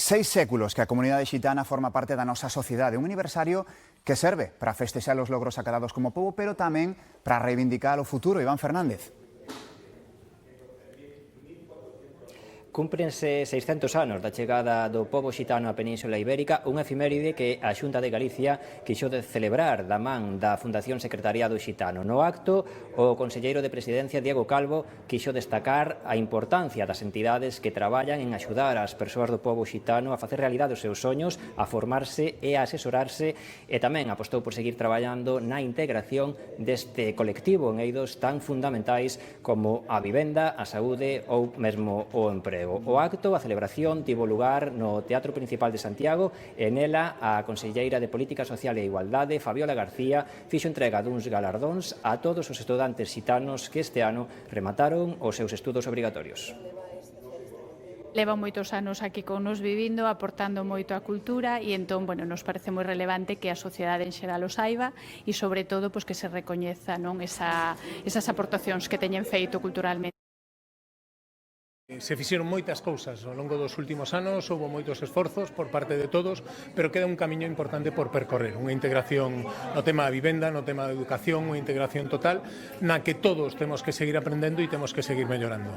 6 séculos que a comunidade xitana forma parte da nosa sociedade, un aniversario que serve para festexar os logros acadados como pobo, pero tamén para reivindicar o futuro. Iván Fernández. Cúmprense 600 anos da chegada do pobo xitano á Península Ibérica, unha efeméride que a Xunta de Galicia quixo de celebrar da man da Fundación Secretariado Xitano. No acto, o conselleiro de Presidencia, Diego Calvo, quixo destacar a importancia das entidades que traballan en axudar as persoas do pobo xitano a facer realidade os seus soños, a formarse e a asesorarse, e tamén apostou por seguir traballando na integración deste colectivo en eidos tan fundamentais como a vivenda, a saúde ou mesmo o emprego. O acto, a celebración, tivo lugar no Teatro Principal de Santiago e nela a conselleira de Política Social e Igualdade, Fabiola García, fixo entrega duns galardóns a todos os estudantes xitanos que este ano remataron os seus estudos obrigatorios. Leva moitos anos aquí con nos vivindo, aportando moito á cultura e entón, nos parece moi relevante que a sociedade en xeral o saiba e, sobre todo, que se recoñeza esas aportacións que teñen feito culturalmente. Se fixeron moitas cousas ao longo dos últimos anos, houve moitos esforzos por parte de todos, pero queda un camiño importante por percorrer, unha integración no tema da vivenda, no tema da educación, unha integración total na que todos temos que seguir aprendendo e temos que seguir mellorando.